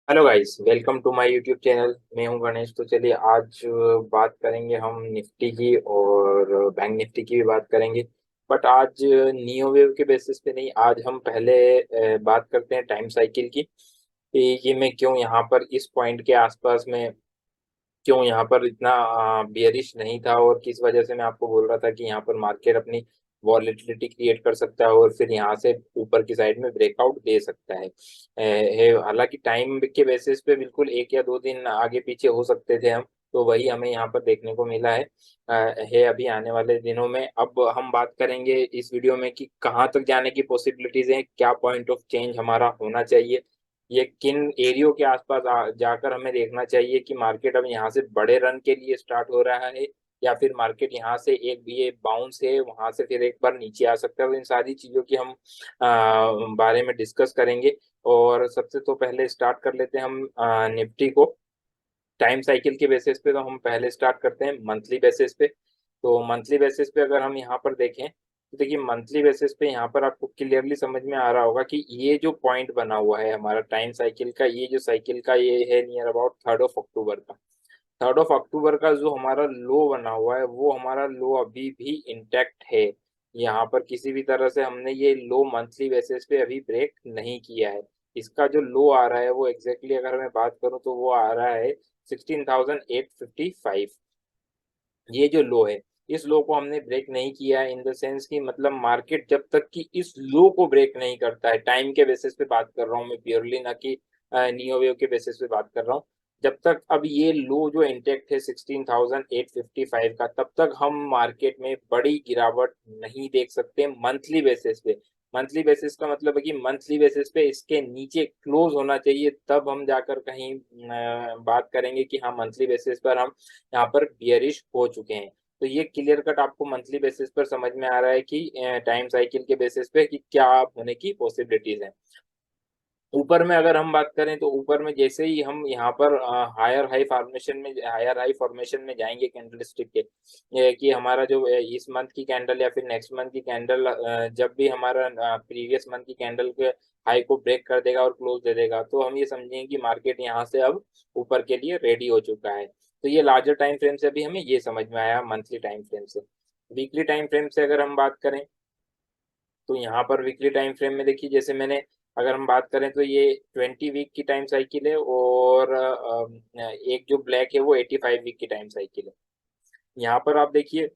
Hello guys, welcome to my YouTube channel. मैं हूं गणेश। तो चलिए आज बात करेंगे हम निफ्टी की और बैंक निफ्टी की भी बात करेंगे। बट आज नियो वेव के बेसिस पे नहीं, आज हम पहले बात करते हैं टाइम साइकिल की कि ये मैं क्यों यहाँ पर इस पॉइंट के आसपास में क्यों यहाँ पर इतना बियरिश नहीं था और किस वजह से मैं आपको बोल रहा था कि यहाँ पर मार्केट अपनी वॉलेटिलिटी क्रिएट कर सकता है और फिर यहाँ से ऊपर की साइड में ब्रेकआउट दे सकता है। हालांकि टाइम के बेसिस पे बिल्कुल एक या दो दिन आगे पीछे हो सकते थे हम, तो वही हमें यहाँ पर देखने को मिला है अभी आने वाले दिनों में। अब हम बात करेंगे इस वीडियो में कि कहाँ तक जाने की पॉसिबिलिटीज हैं, क्या पॉइंट ऑफ चेंज हमारा होना चाहिए, ये किन एरियो के आसपास जाकर हमें देखना चाहिए कि मार्केट अब यहाँ से बड़े रन के लिए स्टार्ट हो रहा है या फिर मार्केट यहाँ से एक भी ये बाउंस है वहां से फिर एक बार नीचे आ सकता है। तो इन सारी चीजों की हम बारे में डिस्कस करेंगे। और सबसे तो पहले स्टार्ट कर लेते हैं हम निफ्टी को टाइम साइकिल के बेसिस पे। तो हम पहले स्टार्ट करते हैं मंथली बेसिस पे। तो मंथली बेसिस पे अगर हम यहाँ पर देखें तो देखिए मंथली बेसिस पे यहाँ पर आपको क्लियरली समझ में आ रहा होगा कि ये जो पॉइंट बना हुआ है हमारा टाइम साइकिल का, ये जो साइकिल का ये है नियर अबाउट 3 ऑफ अक्टूबर का। 3 ऑफ अक्टूबर का जो हमारा लो बना हुआ है वो हमारा लो अभी भी इंटैक्ट है। यहाँ पर किसी भी तरह से हमने ये लो मंथली बेसिस पे अभी ब्रेक नहीं किया है। इसका जो लो आ रहा है वो एग्जैक्टली अगर मैं बात करूँ तो वो आ रहा है 16,855। ये जो लो है, इस लो को हमने ब्रेक नहीं किया है इन द सेंस कि मतलब मार्केट जब तक कि इस लो को ब्रेक नहीं करता है, टाइम के बेसिस पे बात कर रहा हूँ मैं प्योरली, ना कि नियो वेव के बेसिस पे बात कर रहा हूँ। जब तक अब ये लो जो इंटेक्ट है 16,855 का, तब तक हम मार्केट में बड़ी गिरावट नहीं देख सकते मंथली बेसिस पे। मंथली बेसिस का मतलब है कि मंथली बेसिस पे इसके नीचे क्लोज होना चाहिए, तब हम जाकर कहीं बात करेंगे कि हाँ मंथली बेसिस पर हम यहाँ पर बियरिश हो चुके हैं। तो ये क्लियर कट आपको मंथली बेसिस पर समझ में आ रहा है कि टाइम साइकिल के बेसिस पे कि क्या होने की पॉसिबिलिटीज है। ऊपर में अगर हम बात करें तो ऊपर में जैसे ही हम यहाँ पर हायर हाई फॉर्मेशन में जाएंगे कैंडलस्टिक के, कि हमारा जो इस मंथ की कैंडल या फिर नेक्स्ट मंथ की कैंडल जब भी हमारा प्रीवियस मंथ की कैंडल के हाई को ब्रेक कर देगा और क्लोज दे देगा, तो हम ये समझेंगे कि मार्केट यहाँ से अब ऊपर के लिए रेडी हो चुका है। तो ये लार्जर टाइम फ्रेम से अभी हमें ये समझ में आया मंथली टाइम फ्रेम से। वीकली टाइम फ्रेम से अगर हम बात करें तो यहाँ पर वीकली टाइम फ्रेम में देखिए, जैसे मैंने अगर हम बात करें तो ये 20 वीक की टाइम साइकिल है और एक जो ब्लैक है वो 85 वीक की टाइम साइकिल है। यहाँ पर आप देखिए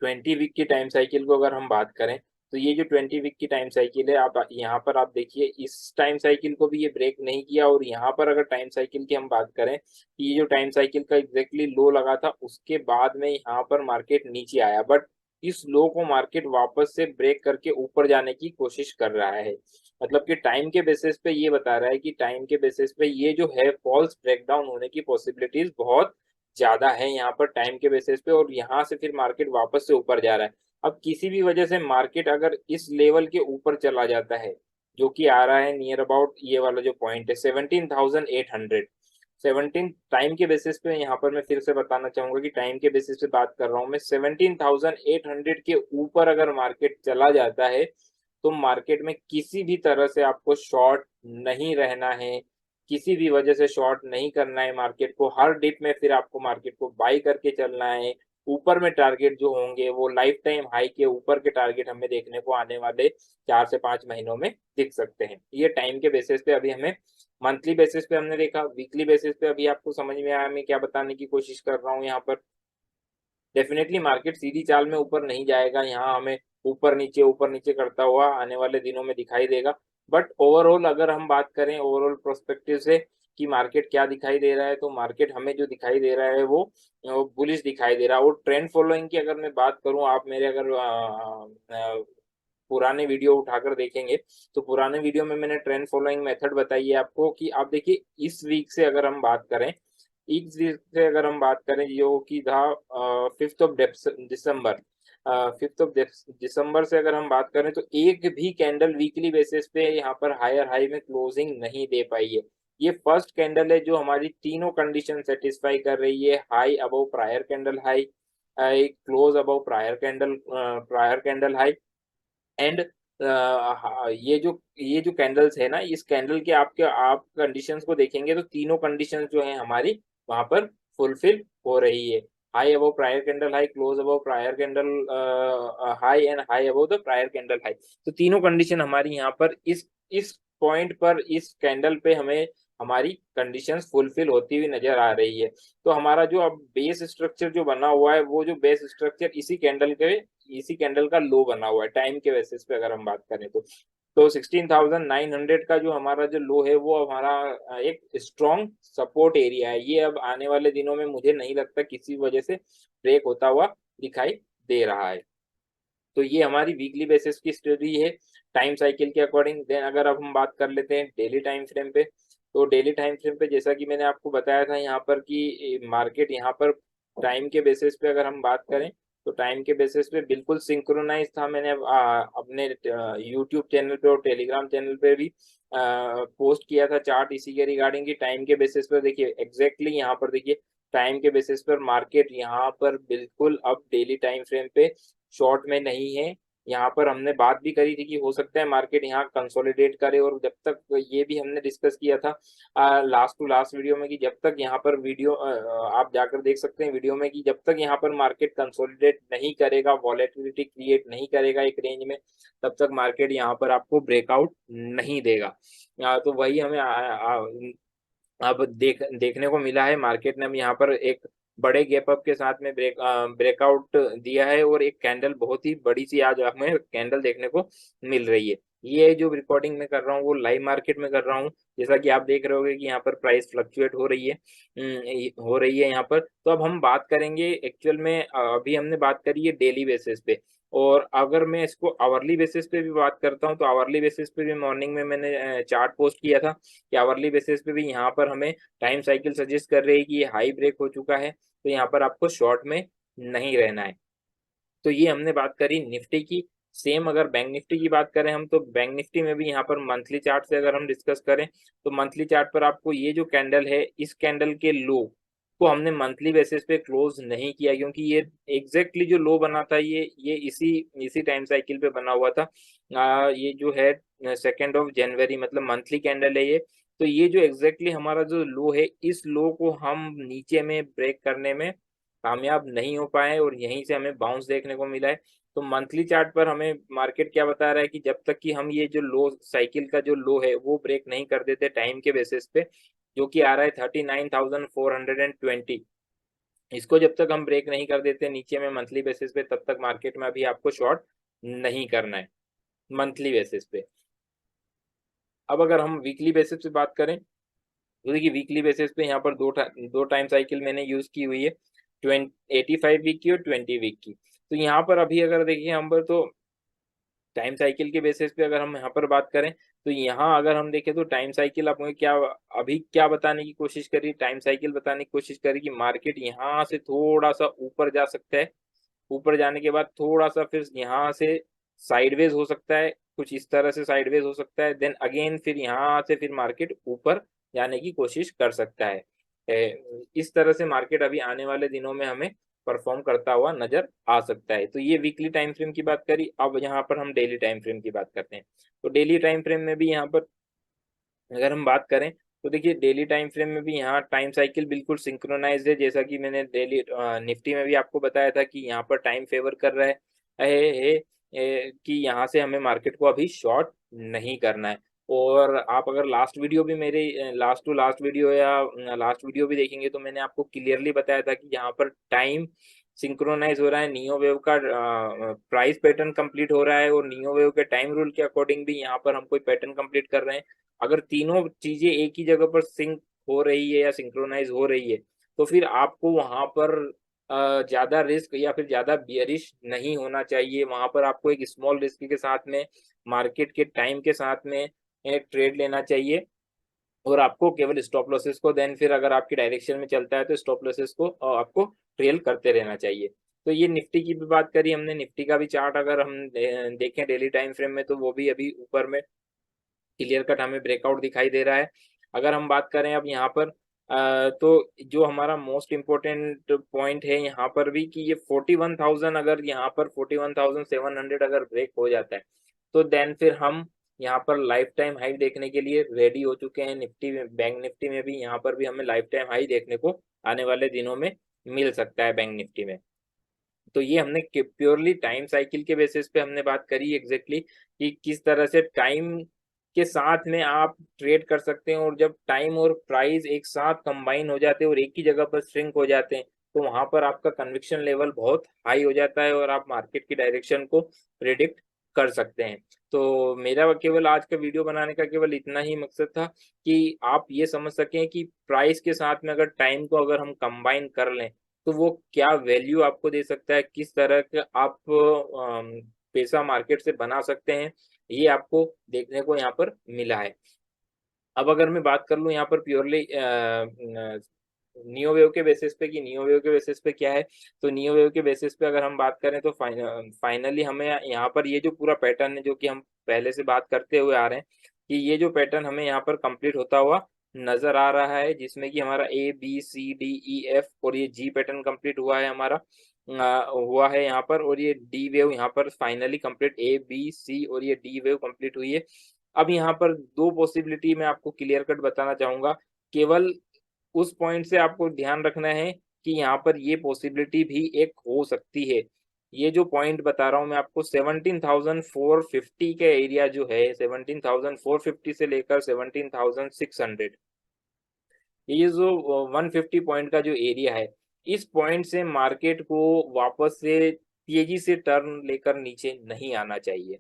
20 वीक की टाइम साइकिल को अगर हम बात करें तो ये जो 20 वीक की टाइम साइकिल है, आप यहाँ पर आप देखिए इस टाइम साइकिल को भी ये ब्रेक नहीं किया। और यहाँ पर अगर टाइम साइकिल की हम बात करें कि ये जो टाइम साइकिल का एग्जैक्टली लो लगा था उसके बाद में यहाँ पर मार्केट नीचे आया, बट इस लो को मार्केट वापस से ब्रेक करके ऊपर जाने की कोशिश कर रहा है। मतलब कि टाइम के बेसिस पे ये बता रहा है कि टाइम के बेसिस पे ये जो है फॉल्स ब्रेकडाउन होने की पॉसिबिलिटीज बहुत ज्यादा है यहाँ पर टाइम के बेसिस पे, और यहाँ से फिर मार्केट वापस से ऊपर जा रहा है। अब किसी भी वजह से मार्केट अगर इस लेवल के ऊपर चला जाता है, जो कि आ रहा है नियर अबाउट ये वाला जो पॉइंट है 17,800, 17 टाइम के बेसिस पे, यहाँ पर मैं फिर से बताना चाहूंगा कि टाइम के बेसिस पे बात कर रहा हूँ मैं, 17,800 के ऊपर अगर मार्केट चला जाता है तो मार्केट में किसी भी तरह से आपको शॉर्ट नहीं रहना है, किसी भी वजह से शॉर्ट नहीं करना है मार्केट को। हर डिप में फिर आपको मार्केट को बाई करके चलना है। ऊपर में टारगेट जो होंगे वो लाइफ टाइम हाई के ऊपर के टारगेट हमें देखने को आने वाले 4 से 5 महीनों में दिख सकते हैं। ये टाइम के बेसिस पे अभी हमें मंथली बेसिस पे हमने देखा। वीकली बेसिस पे अभी आपको समझ में आया मैं क्या बताने की कोशिश कर रहा हूँ यहाँ पर। डेफिनेटली मार्केट सीधी चाल में ऊपर नहीं जाएगा, यहाँ हमें ऊपर नीचे करता हुआ आने वाले दिनों में दिखाई देगा। बट ओवरऑल अगर हम बात करें ओवरऑल प्रोस्पेक्टिव से कि मार्केट क्या दिखाई दे रहा है, तो मार्केट हमें जो दिखाई दे रहा है वो बुलिश दिखाई दे रहा है। और ट्रेंड फॉलोइंग की अगर मैं बात करूं, आप मेरे अगर पुराने वीडियो उठाकर देखेंगे तो पुराने वीडियो में मैंने ट्रेंड फॉलोइंग मेथड बताई है आपको कि आप देखिए इस वीक से अगर हम बात करें, इस वीक से अगर हम बात करें जो कि था 5 ऑफ दिसंबर, 5 ऑफ दिसंबर से अगर हम बात करें तो एक भी कैंडल वीकली बेसिस पे यहाँ पर हायर हाई में क्लोजिंग नहीं दे पाई है। ये फर्स्ट कैंडल है जो हमारी तीनों कंडीशन सेटिस्फाई कर रही है, high above prior candle high, close above prior candle high, and ये जो कैंडल्स है ना, इस कैंडल के आप कंडीशंस को देखेंगे तो तीनों कंडीशंस जो है हमारी वहां पर फुलफिल हो रही है। High above prior candle high, close above prior candle high and high above the prior candle high. तो तीनों कंडीशन हमारी यहाँ पर इस पॉइंट पर, इस कैंडल पे हमें हमारी कंडीशंस फुलफिल होती हुई नजर आ रही है। तो हमारा जो अब बेस स्ट्रक्चर जो बना हुआ है, वो जो बेस स्ट्रक्चर इसी कैंडल का लो बना हुआ है टाइम के बेसिस पे अगर हम बात करें तो 16,900 का जो हमारा जो लो है वो हमारा एक स्ट्रॉन्ग सपोर्ट एरिया है। ये अब आने वाले दिनों में मुझे नहीं लगता किसी वजह से ब्रेक होता हुआ दिखाई दे रहा है। तो ये हमारी वीकली बेसिस की स्टोरी है टाइम साइकिल के अकॉर्डिंग। देन अगर अब हम बात कर लेते हैं डेली टाइम फ्रेम पे, तो डेली टाइम फ्रेम पे जैसा कि मैंने आपको बताया था यहाँ पर कि मार्केट यहाँ पर टाइम के बेसिस पे अगर हम बात करें तो टाइम के बेसिस पे बिल्कुल सिंक्रोनाइज था। मैंने अपने यूट्यूब चैनल पे और टेलीग्राम चैनल पे भी पोस्ट किया था चार्ट इसी के रिगार्डिंग की टाइम के बेसिस पर देखिए एग्जैक्टली यहाँ पर देखिए टाइम के बेसिस पर मार्केट यहाँ पर बिल्कुल अब डेली टाइम फ्रेम पे शॉर्ट में नहीं है। यहाँ पर हमने बात भी करी थी कि हो सकता है मार्केट यहाँ कंसोलिडेट करे, और जब तक ये भी हमने डिस्कस किया था लास्ट टू लास्ट वीडियो में कि जब तक यहाँ पर आप जाकर देख सकते हैं वीडियो में कि जब तक यहाँ पर मार्केट कंसोलिडेट नहीं करेगा, वॉलेटिलिटी क्रिएट नहीं करेगा एक रेंज में, तब तक मार्केट यहाँ पर आपको ब्रेकआउट नहीं देगा। तो वही हमें अब देखने को मिला है। मार्केट ने अब यहाँ पर एक बड़े गैप अप के साथ में ब्रेकआउट दिया है, और एक कैंडल बहुत ही बड़ी सी आज हमें कैंडल देखने को मिल रही है। ये जो रिकॉर्डिंग में कर रहा हूँ वो लाइव मार्केट में कर रहा हूँ, जैसा कि आप देख रहे होगे कि यहाँ पर प्राइस फ्लक्चुएट हो रही है यहाँ पर। तो अब हम बात करेंगे एक्चुअल में, अभी हमने बात करी है डेली बेसिस पे, और अगर मैं इसको आवरली बेसिस पे भी बात करता हूँ तो आवरली बेसिस पे भी मॉर्निंग में मैंने चार्ट पोस्ट किया था कि आवरली बेसिस पे भी यहाँ पर हमें टाइम साइकिल सजेस्ट कर रही है कि ये हाई ब्रेक हो चुका है, तो यहाँ पर आपको शॉर्ट में नहीं रहना है। तो ये हमने बात करी निफ्टी की। सेम अगर बैंक निफ्टी की बात करें हम, तो बैंक निफ्टी में भी यहाँ पर मंथली चार्ट से अगर हम डिस्कस करें तो मंथली चार्ट पर आपको ये जो कैंडल है, इस कैंडल के लो को हमने मंथली बेसिस पे क्लोज नहीं किया, क्योंकि ये एग्जैक्टली जो लो बना था ये इसी इसी टाइम साइकिल पे बना हुआ था। ये जो है 2 जनवरी, मतलब मंथली कैंडल है ये। तो ये जो एग्जैक्टली हमारा जो लो है, इस लो को हम नीचे में ब्रेक करने में कामयाब नहीं हो पाए, और यहीं से हमें बाउंस देखने को मिला है। तो मंथली चार्ट पर हमें मार्केट क्या बता रहा है कि जब तक कि हम ये जो लो साइकिल का जो लो है वो ब्रेक नहीं कर देते टाइम के बेसिस पे, जो कि आ रहा है 39,420, इसको जब तक हम ब्रेक नहीं कर देते नीचे में मंथली बेसिस पे, तब तक मार्केट में अभी आपको शॉर्ट नहीं करना है मंथली बेसिस पे। अब अगर हम वीकली बेसिस पे बात करें तो देखिए वीकली बेसिस पे यहाँ पर दो टाइम साइकिल मैंने यूज की हुई है, 85 वीक की और 20 वीक की। तो यहाँ पर अभी अगर देखिए हम पर, तो टाइम साइकिल के बेसिस पे अगर हम यहाँ पर बात करें तो यहाँ अगर हम देखें तो टाइम साइकिल आप अभी क्या बताने की कोशिश करी, टाइम साइकिल बताने की कोशिश करी कि मार्केट यहाँ से थोड़ा सा ऊपर जा सकता है, ऊपर जाने के बाद थोड़ा सा फिर यहाँ से साइडवेज हो सकता है, कुछ इस तरह से साइडवेज हो सकता है, देन अगेन फिर यहाँ से फिर मार्केट ऊपर जाने की कोशिश कर सकता है। इस तरह से मार्केट अभी आने वाले दिनों में हमें परफॉर्म करता हुआ नजर आ सकता है। तो ये वीकली टाइम फ्रेम की बात करी। अब यहाँ पर हम डेली टाइम फ्रेम की बात करते हैं। तो डेली टाइम फ्रेम में भी यहाँ पर अगर हम बात करें तो देखिए डेली टाइम फ्रेम में भी यहाँ टाइम साइकिल बिल्कुल सिंक्रोनाइज्ड है, जैसा कि मैंने डेली निफ्टी में भी आपको बताया था कि यहाँ पर टाइम फेवर कर रहा है कि यहाँ से हमें मार्केट को अभी शॉर्ट नहीं करना है। और आप अगर लास्ट वीडियो भी मेरे लास्ट टू लास्ट वीडियो या लास्ट वीडियो भी देखेंगे तो मैंने आपको क्लियरली बताया था कि यहाँ पर टाइम सिंक्रोनाइज हो रहा है, नियो वेव का प्राइस पैटर्न कंप्लीट हो रहा है, और नियो वेव के टाइम रूल के अकॉर्डिंग भी यहाँ पर हम कोई पैटर्न कंप्लीट कर रहे हैं। अगर तीनों चीजें एक ही जगह पर सिंक हो रही है या सिंक्रोनाइज हो रही है, तो फिर आपको वहां पर ज्यादा रिस्क या फिर ज्यादा बियरिश नहीं होना चाहिए। वहां पर आपको एक स्मॉल रिस्क के साथ में मार्केट के टाइम के साथ में एक ट्रेड लेना चाहिए, और आपको केवल स्टॉप लॉसेस को देन फिर अगर आपकी डायरेक्शन में चलता है तो स्टॉप लॉसेस को आपको ट्रेल करते रहना चाहिए। तो ये निफ्टी की भी बात करी हमने। निफ्टी का भी चार्ट अगर हम देखें डेली टाइम फ्रेम में, तो वो भी अभी ऊपर में क्लियर कट हमें ब्रेकआउट दिखाई दे रहा है। अगर हम बात करें अब यहाँ पर तो जो हमारा मोस्ट इम्पोर्टेंट पॉइंट है यहाँ पर भी कि ये 41,000, अगर यहाँ पर 41,700 अगर ब्रेक हो जाता है तो देन फिर हम यहाँ पर लाइफ टाइम हाई देखने के लिए रेडी हो चुके हैं। निफ्टी में, बैंक निफ्टी में भी यहाँ पर भी हमें लाइफ टाइम हाई देखने को आने वाले दिनों में मिल सकता है बैंक निफ्टी में। तो ये हमने प्योरली टाइम साइकिल के बेसिस पे हमने बात करी एग्जैक्टली कि किस तरह से टाइम के साथ में आप ट्रेड कर सकते हैं, और जब टाइम और प्राइस एक साथ कंबाइन हो जाते हैं और एक ही जगह पर श्रिंक हो जाते हैं, तो वहां पर आपका कन्विक्शन लेवल बहुत हाई हो जाता है और आप मार्केट की डायरेक्शन को प्रिडिक्ट कर सकते हैं। तो मेरा केवल आज का वीडियो बनाने का केवल इतना ही मकसद था कि आप ये समझ सकें कि प्राइस के साथ में अगर टाइम को अगर हम कंबाइन कर लें तो वो क्या वैल्यू आपको दे सकता है, किस तरह के आप पैसा मार्केट से बना सकते हैं, ये आपको देखने को यहाँ पर मिला है। अब अगर मैं बात कर लूँ यहाँ पर प्योरली नियो वेव के बेसिस पे कि नियो वेव के बेसिस पे क्या है, तो नियो वेव के बेसिस पे अगर हम बात करें तो फाइनली हमें यहाँ पर ये जो पूरा पैटर्न है जो कि हम पहले से बात करते हुए आ रहे हैं कि ये जो पैटर्न हमें यहाँ पर कंप्लीट होता हुआ नजर आ रहा है, जिसमें कि हमारा ABCDEF और ये जी पैटर्न कंप्लीट हुआ है हमारा, हुआ है यहाँ पर, और ये डी वेव यहाँ पर फाइनली कंप्लीट ABC और ये डी वेव कंप्लीट हुई है। अब यहाँ पर दो पॉसिबिलिटी मैं आपको क्लियर कट बताना चाहूंगा। केवल उस पॉइंट से आपको ध्यान रखना है कि यहाँ पर ये पॉसिबिलिटी भी एक हो सकती है। ये जो पॉइंट बता रहा हूँ मैं आपको 17,450 का एरिया जो है, 17,450 से लेकर 17,600, ये जो 150 पॉइंट का जो एरिया है, इस पॉइंट से मार्केट को वापस से तेजी से टर्न लेकर नीचे नहीं आना चाहिए।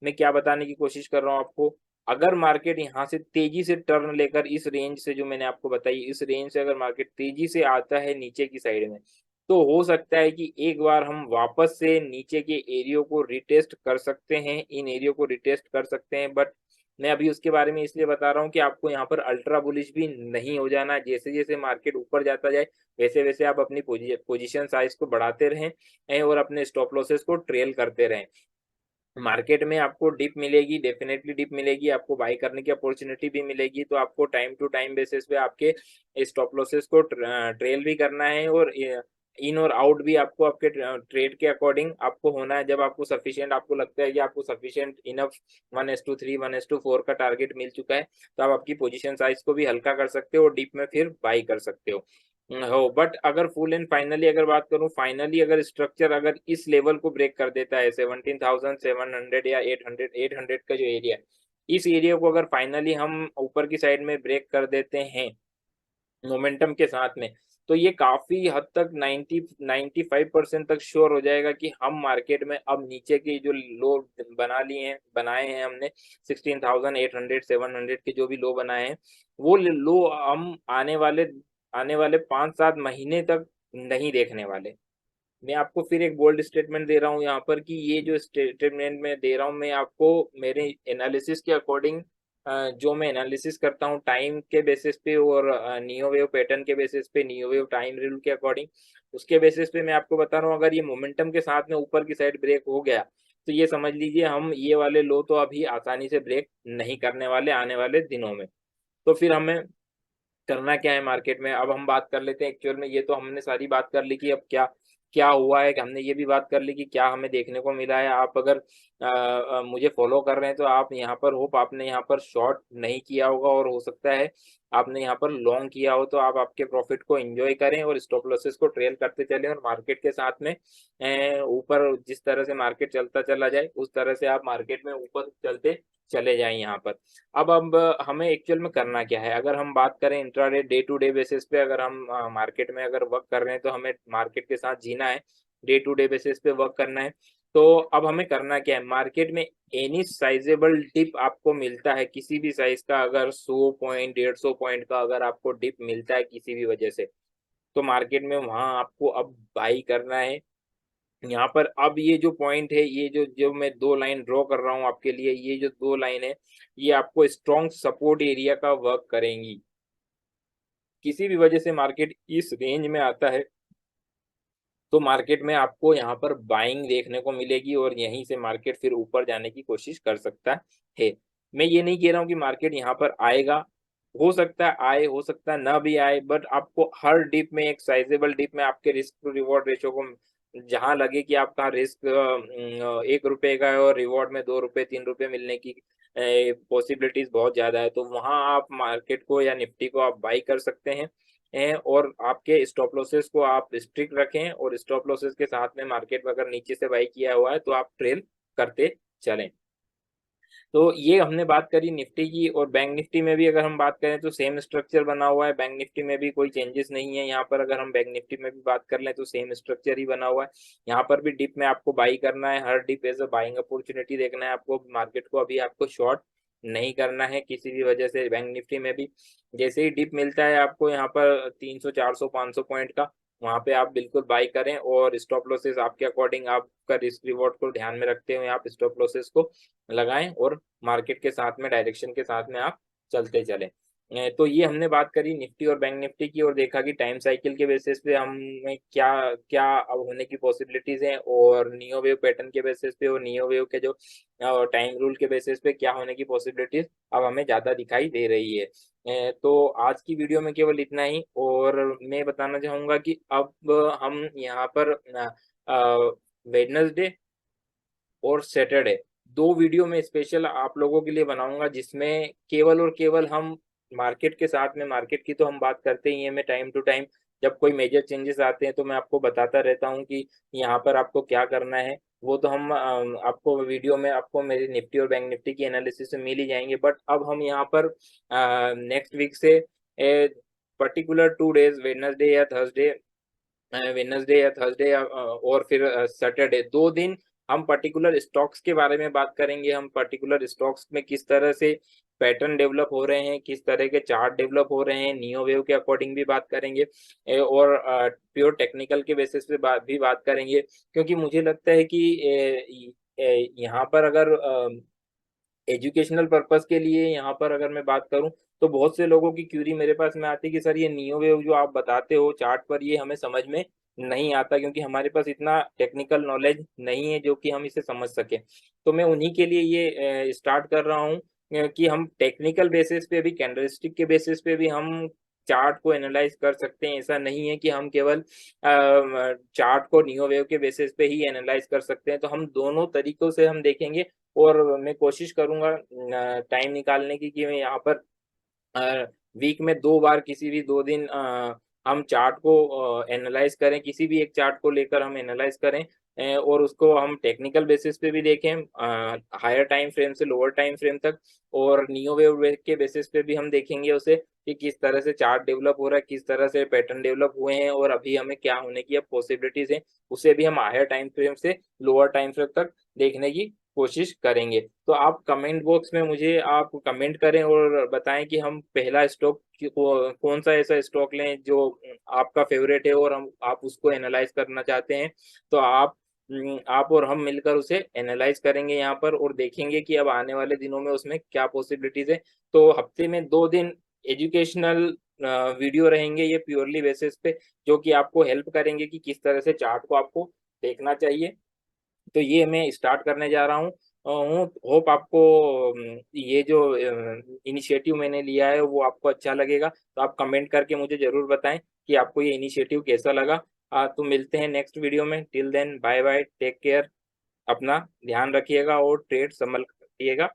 मैं क्या बताने की कोशिश कर रहा हूँ आपको, अगर मार्केट यहाँ से तेजी से टर्न लेकर इस रेंज से जो मैंने आपको बताई, इस रेंज से अगर मार्केट तेजी से आता है नीचे की साइड में, तो हो सकता है कि एक बार हम वापस से नीचे के एरियो को रिटेस्ट कर सकते हैं, इन एरियो को रिटेस्ट कर सकते हैं। बट मैं अभी उसके बारे में इसलिए बता रहा हूँ कि आपको यहाँ पर अल्ट्रा बुलिश भी नहीं हो जाना। जैसे जैसे मार्केट ऊपर जाता जाए वैसे वैसे आप अपनी पोजीशन साइज को बढ़ाते रहें और अपने स्टॉप लॉसेस को ट्रेल करते रहें। मार्केट में आपको डिप मिलेगी, डेफिनेटली डिप मिलेगी, आपको बाई करने की अपॉर्चुनिटी भी मिलेगी, तो आपको टाइम टू टाइम बेसिस पे आपके स्टॉप लॉसेस को ट्रेल भी करना है, और इन और आउट भी आपको आपके ट्रेड के अकॉर्डिंग आपको होना है। जब आपको सफिशिएंट, आपको लगता है कि आपको सफिशिएंट इनफ 1:3 1:4 का टारगेट मिल चुका है, तो आप आपकी पोजीशन साइज को भी हल्का कर सकते हो और डिप में फिर बाई कर सकते हो। बट अगर फुल एंड फाइनली अगर बात करूं, फाइनली अगर स्ट्रक्चर अगर इस लेवल को ब्रेक कर देता है 17,700 या 800 का जो एरिया है, इस एरिया को अगर फाइनली हम ऊपर की साइड में ब्रेक कर देते हैं मोमेंटम के साथ में, तो ये काफी हद तक 95% तक श्योर हो जाएगा कि हम मार्केट में अब नीचे के जो लो बनाए हैं हमने 16,800 700 के जो भी लो बनाए हैं, वो लो हम आने वाले 5-7 महीने तक नहीं देखने वाले। मैं आपको फिर एक बोल्ड स्टेटमेंट दे रहा हूँ यहाँ पर कि ये जो स्टेटमेंट मैं दे रहा हूँ, मैं आपको मेरे एनालिसिस के अकॉर्डिंग, जो मैं एनालिसिस करता हूँ टाइम के बेसिस पे और नियो वेव पैटर्न के बेसिस पे, नियो वेव टाइम रूल के अकॉर्डिंग, उसके बेसिस पे मैं आपको बता रहा हूँ अगर ये मोमेंटम के साथ में ऊपर की साइड ब्रेक हो गया, तो ये समझ लीजिए हम ये वाले लो तो अभी आसानी से ब्रेक नहीं करने वाले आने वाले दिनों में। तो फिर हमें करना क्या है मार्केट में, अब हम बात कर लेते हैं एक्चुअल में। ये तो हमने सारी बात कर ली कि अब क्या क्या हुआ है, कि हमने ये भी बात कर ली कि क्या हमें देखने को मिला है। आप अगर मुझे फॉलो कर रहे हैं तो आप यहाँ पर होप आपने यहाँ पर शॉर्ट नहीं किया होगा, और हो सकता है आपने यहाँ पर लॉन्ग किया हो, तो आप आपके प्रॉफिट को एंजॉय करें और स्टॉप लॉसेस को ट्रेल करते चलें, और मार्केट के साथ में ऊपर जिस तरह से मार्केट चलता चला जाए उस तरह से आप मार्केट में ऊपर चलते चले जाएं यहाँ पर। अब हमें एक्चुअल में करना क्या है, अगर हम बात करें intraday day to day basis पे, अगर हम मार्केट में अगर वर्क कर रहे हैं तो हमें मार्केट के साथ जीना है, डे टू डे बेसिस पे वर्क करना है। तो अब हमें करना क्या है, मार्केट में एनी साइजेबल डिप आपको मिलता है किसी भी साइज का, अगर 100 पॉइंट 150 पॉइंट का अगर आपको डिप मिलता है किसी भी वजह से, तो मार्केट में वहां आपको अब बाई करना है। यहाँ पर अब ये जो पॉइंट है, ये जो जो मैं दो लाइन ड्रॉ कर रहा हूँ आपके लिए, ये जो दो लाइन है, ये आपको स्ट्रॉन्ग सपोर्ट एरिया का वर्क करेंगी। किसी भी वजह से मार्केट इस रेंज में आता है तो मार्केट में आपको यहाँ पर बाइंग देखने को मिलेगी, और यहीं से मार्केट फिर ऊपर जाने की कोशिश कर सकता है। मैं ये नहीं कह रहा हूँ कि मार्केट यहाँ पर आएगा, हो सकता है आए, हो सकता है ना भी आए, बट आपको हर डिप में, एक साइजेबल डिप में आपके रिस्क टू रिवॉर्ड रेशो को जहां लगे कि आपका रिस्क 1 रुपए का है और रिवॉर्ड में 2 रुपए 3 रुपए मिलने की पॉसिबिलिटीज बहुत ज्यादा है, तो वहां आप मार्केट को या निफ्टी को आप बाई कर सकते हैं। और आपके स्टॉप लॉसेस को आप स्ट्रिक्ट रखें, और स्टॉप लॉसेस के साथ में मार्केट अगर नीचे से बाई किया हुआ है तो आप ट्रेल करते चलें। तो ये हमने बात करी निफ्टी की। और बैंक निफ्टी में भी अगर हम बात करें तो सेम स्ट्रक्चर बना हुआ है, बैंक निफ्टी में भी कोई चेंजेस नहीं है। यहाँ पर अगर हम बैंक निफ्टी में भी बात कर लें तो सेम स्ट्रक्चर ही बना हुआ है। यहाँ पर भी डिप में आपको बाई करना है, हर dip as a buying opportunity देखना है आपको मार्केट को, अभी आपको शॉर्ट नहीं करना है किसी भी वजह से। बैंक निफ्टी में भी जैसे ही डिप मिलता है आपको यहाँ पर 300 400 500 पॉइंट का, वहां पे आप बिल्कुल बाई करें, और स्टॉप लॉसेस आपके अकॉर्डिंग आपका रिस्क रिवॉर्ड को ध्यान में रखते हुए आप स्टॉप लॉसेस को लगाएं, और मार्केट के साथ में डायरेक्शन के साथ में आप चलते चलें। तो ये हमने बात करी निफ्टी और बैंक निफ्टी की, और देखा कि टाइम साइकिल के बेसिस पे हमें क्या क्या अब होने की पॉसिबिलिटीज हैं, और नियो वेव पैटर्न के बेसिस पे और नियो वेव के जो टाइम रूल के बेसिस पे क्या होने की पॉसिबिलिटीज अब हमें ज्यादा दिखाई दे रही है। तो आज की वीडियो में केवल इतना ही, और मैं बताना चाहूंगा कि अब हम यहाँ पर वेडनेसडे और सैटरडे 2 वीडियो में स्पेशल आप लोगों के लिए बनाऊंगा, जिसमें केवल और केवल हम मार्केट के साथ में, मार्केट की तो हम बात करते ही हैं, मैं टाइम टू टाइम जब कोई मेजर चेंजेस आते हैं तो मैं आपको बताता रहता हूं कि यहाँ पर आपको क्या करना है। वो तो हम आपको वीडियो में आपको मेरी निफ्टी और बैंक निफ्टी की एनालिसिस मिल ही जाएंगे, बट अब हम यहाँ पर नेक्स्ट वीक से पर्टिकुलर 2 डेज, वेडनेसडे या थर्सडे और फिर सैटरडे, 2 दिन हम पर्टिकुलर स्टॉक्स के बारे में बात करेंगे। हम पर्टिकुलर स्टॉक्स में किस तरह से पैटर्न डेवलप हो रहे हैं, किस तरह के चार्ट डेवलप हो रहे हैं, नियो वेव के अकॉर्डिंग भी बात करेंगे, और प्योर टेक्निकल के बेसिस पे भी बात करेंगे। क्योंकि मुझे लगता है कि यहाँ पर अगर एजुकेशनल पर्पस के लिए यहाँ पर अगर मैं बात करूँ, तो बहुत से लोगों की क्यूरी मेरे पास में आती है कि सर ये नियो वेव जो आप बताते हो चार्ट पर, ये हमें समझ में नहीं आता, क्योंकि हमारे पास इतना टेक्निकल नॉलेज नहीं है जो कि हम इसे समझ सके। तो मैं उन्हीं के लिए ये स्टार्ट कर रहा हूँ कि हम टेक्निकल बेसिस पे भी, कैंडलस्टिक के बेसिस पे भी हम चार्ट को एनालाइज कर सकते हैं। ऐसा नहीं है कि हम केवल चार्ट को नियो वेव के बेसिस पे ही एनालाइज कर सकते हैं, तो हम दोनों तरीकों से हम देखेंगे। और मैं कोशिश करूंगा टाइम निकालने की कि मैं यहाँ पर वीक में 2 बार, किसी भी 2 दिन हम चार्ट को एनालाइज करें, किसी भी एक चार्ट को लेकर हम एनालाइज करें, और उसको हम टेक्निकल बेसिस पे भी देखें, हायर टाइम फ्रेम से लोअर टाइम फ्रेम तक, और नियो वेव के बेसिस पे भी हम देखेंगे उसे कि किस तरह से चार्ट डेवलप हो रहा है, किस तरह से पैटर्न डेवलप हुए हैं, और अभी हमें क्या होने की अब पॉसिबिलिटीज है, उसे भी हम हायर टाइम फ्रेम से लोअर टाइम फ्रेम तक देखने की कोशिश करेंगे। तो आप कमेंट बॉक्स में मुझे आप कमेंट करें और बताएं कि हम पहला स्टॉक कौन सा ऐसा स्टॉक लें जो आपका फेवरेट है, और हम आप उसको एनालाइज करना चाहते हैं। तो आप और हम मिलकर उसे एनालाइज करेंगे यहाँ पर, और देखेंगे कि अब आने वाले दिनों में उसमें क्या पॉसिबिलिटीज है। तो हफ्ते में 2 दिन एजुकेशनल वीडियो रहेंगे, ये प्योरली बेसिस पे, जो कि आपको हेल्प करेंगे कि किस तरह से चार्ट को आपको देखना चाहिए। तो ये मैं स्टार्ट करने जा रहा हूँ। होप आपको ये जो इनिशिएटिव मैंने लिया है वो आपको अच्छा लगेगा। तो आप कमेंट करके मुझे जरूर बताएं कि आपको ये इनिशिएटिव कैसा लगा। तो मिलते हैं नेक्स्ट वीडियो में। Till then bye bye, take care, अपना ध्यान रखिएगा और ट्रेड संभल रखिएगा।